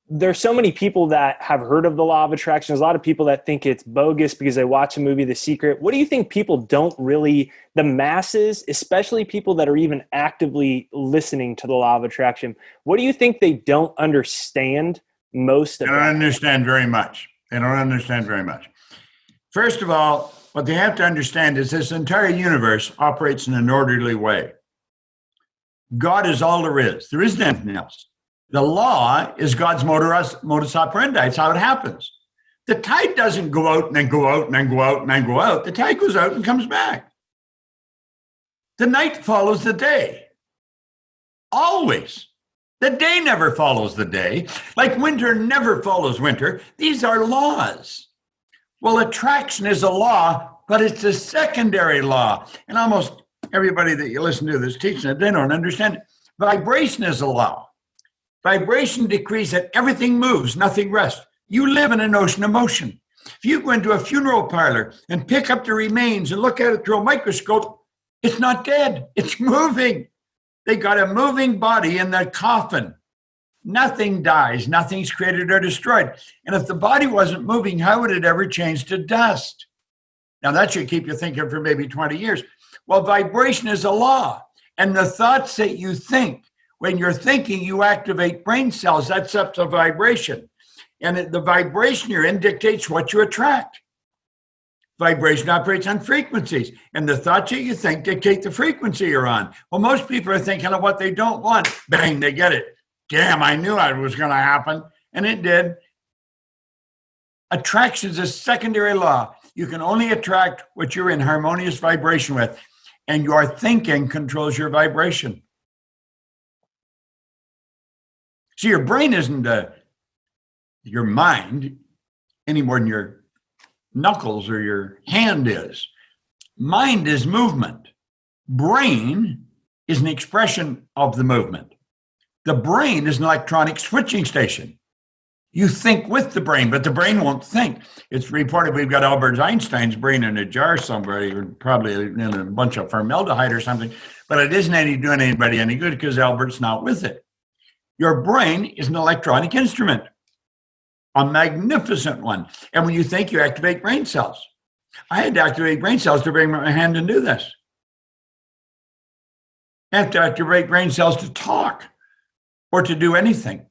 there's so many people that have heard of the law of attraction. There's a lot of people that think it's bogus because they watch a movie, The Secret. What do you think people don't really, the masses, especially people that are even actively listening to the law of attraction, what do you think they don't understand most of? They don't understand very much. They don't understand very much. First of all, what they have to understand is this entire universe operates in an orderly way. God is all there is. There isn't anything else. The law is God's modus operandi. It's how it happens. The tide doesn't go out and then go out and then go out and then go out. The tide goes out and comes back. The night follows the day. Always. The day never follows the day. Like winter never follows winter. These are laws. Well, attraction is a law, but it's a secondary law. And almost everybody that you listen to that's teaching it, they don't understand it. Vibration is a law. Vibration decrees that everything moves, nothing rests. You live in an ocean of motion. If you go into a funeral parlor and pick up the remains and look at it through a microscope, it's not dead, it's moving. They got a moving body in the coffin. Nothing dies, nothing's created or destroyed. And if the body wasn't moving, how would it ever change to dust? Now that should keep you thinking for maybe 20 years. Well, vibration is a law. And the thoughts that you think, when you're thinking, you activate brain cells. That's up to vibration. And the vibration you're in dictates what you attract. Vibration operates on frequencies. And the thoughts that you think dictate the frequency you're on. Well, most people are thinking of what they don't want. Bang, they get it. Damn, I knew it was going to happen. And it did. Attraction is a secondary law. You can only attract what you're in harmonious vibration with. And your thinking controls your vibration. See, your brain isn't your mind any more than your knuckles or your hand is. Mind is movement. Brain is an expression of the movement. The brain is an electronic switching station. You think with the brain, but the brain won't think. It's reported we've got Albert Einstein's brain in a jar somewhere, probably in a bunch of formaldehyde or something, but it isn't doing anybody any good because Albert's not with it. Your brain is an electronic instrument, a magnificent one. And when you think, you activate brain cells. I had to activate brain cells to bring my hand and do this. I have to activate brain cells to talk or to do anything.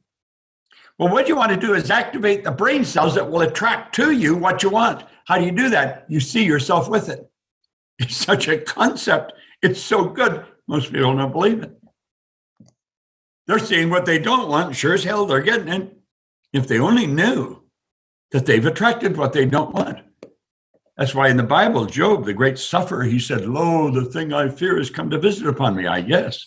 Well, what you want to do is activate the brain cells that will attract to you what you want. How do you do that? You see yourself with it. It's such a concept. It's so good. Most people don't believe it. They're seeing what they don't want. Sure as hell, they're getting it. If they only knew that they've attracted what they don't want. That's why in the Bible, Job, the great sufferer, he said, "Lo, the thing I fear has come to visit upon me." I guess.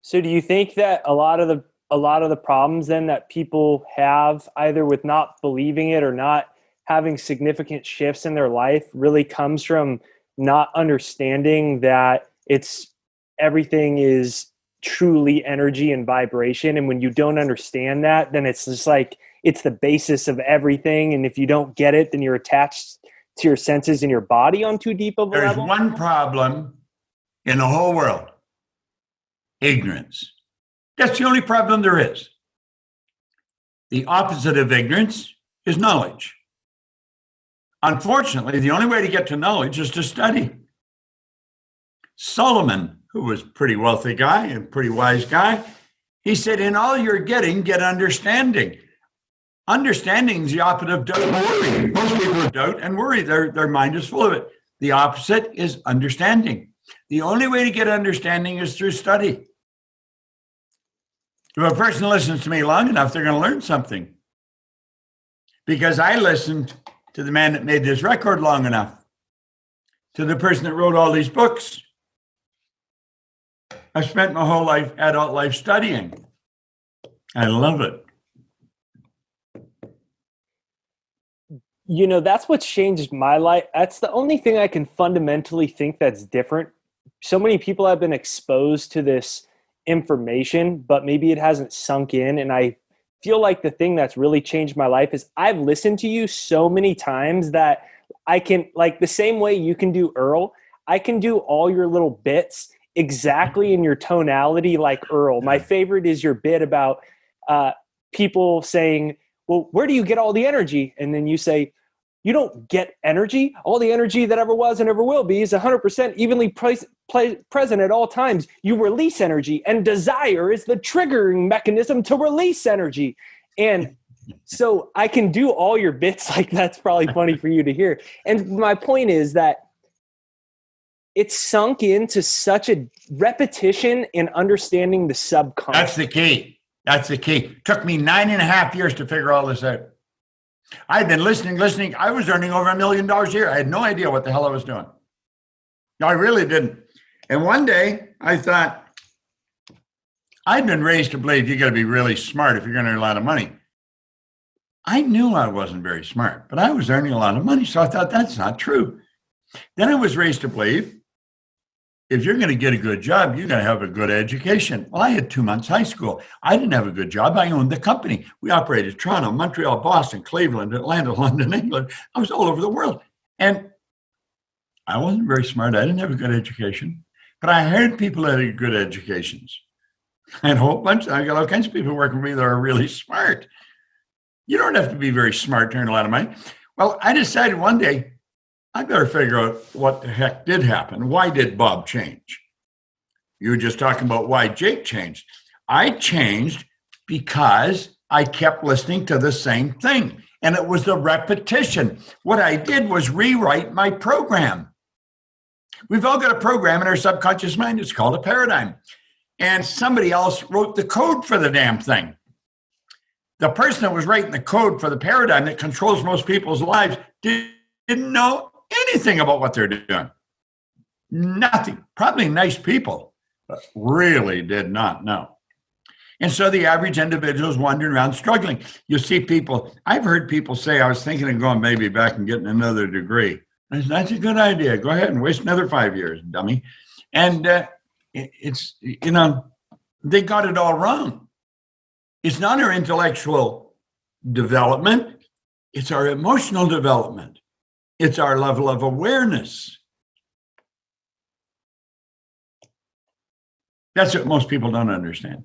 So do you think that a lot of the problems then that people have, either with not believing it or not having significant shifts in their life, really comes from not understanding that everything is truly energy and vibration? And when you don't understand that, then it's just like, it's the basis of everything. And if you don't get it, then you're attached to your senses in your body on too deep of a level. There's one problem in the whole world: ignorance. That's the only problem there is. The opposite of ignorance is knowledge. Unfortunately, the only way to get to knowledge is to study. Solomon, who was a pretty wealthy guy and pretty wise guy, he said, "In all you're getting, get understanding." Understanding is the opposite of doubt and worry. Most people doubt and worry. Their mind is full of it. The opposite is understanding. The only way to get understanding is through study. If a person listens to me long enough, they're going to learn something. Because I listened to the man that made this record long enough, to the person that wrote all these books. I spent my whole life, adult life, studying. I love it. That's what's changed my life. That's the only thing I can fundamentally think that's different. So many people have been exposed to this information, but maybe it hasn't sunk in. And I feel like the thing that's really changed my life is I've listened to you so many times that I can, like the same way you can do Earl, I can do all your little bits exactly in your tonality like Earl. My favorite is your bit about people saying, well, where do you get all the energy? And then you say, you don't get energy. All the energy that ever was and ever will be is 100% evenly present at all times. You release energy, and desire is the triggering mechanism to release energy. And so I can do all your bits like that's probably funny for you to hear. And my point is that it's sunk into such a repetition in understanding the subconscious. That's the key. That's the key. Took me 9.5 years to figure all this out. I'd been listening. I was earning over $1 million a year. I had no idea what the hell I was doing. No, I really didn't. And one day I thought, I'd been raised to believe you got to be really smart if you're going to earn a lot of money. I knew I wasn't very smart, but I was earning a lot of money. So I thought that's not true. Then I was raised to believe if you're going to get a good job, you're going to have a good education. Well, I had 2 months high school. I didn't have a good job. I owned the company. We operated Toronto, Montreal, Boston, Cleveland, Atlanta, London, England. I was all over the world. And I wasn't very smart. I didn't have a good education. But I heard people that had good educations. And a whole bunch. I got all kinds of people working for me that are really smart. You don't have to be very smart to earn a lot of money. Well, I decided one day, I better figure out what the heck did happen. Why did Bob change? You were just talking about why Jake changed. I changed because I kept listening to the same thing. And it was the repetition. What I did was rewrite my program. We've all got a program in our subconscious mind. It's called a paradigm. And somebody else wrote the code for the damn thing. The person that was writing the code for the paradigm that controls most people's lives didn't know anything about what they're doing. Nothing. Probably nice people, but really did not know. And so the average individual is wandering around struggling. You see people, I've heard people say, I was thinking of going maybe back and getting another degree. I said, that's a good idea. Go ahead and waste another 5 years, dummy. And it's, they got it all wrong. It's not our intellectual development. It's our emotional development. It's our level of awareness. That's what most people don't understand.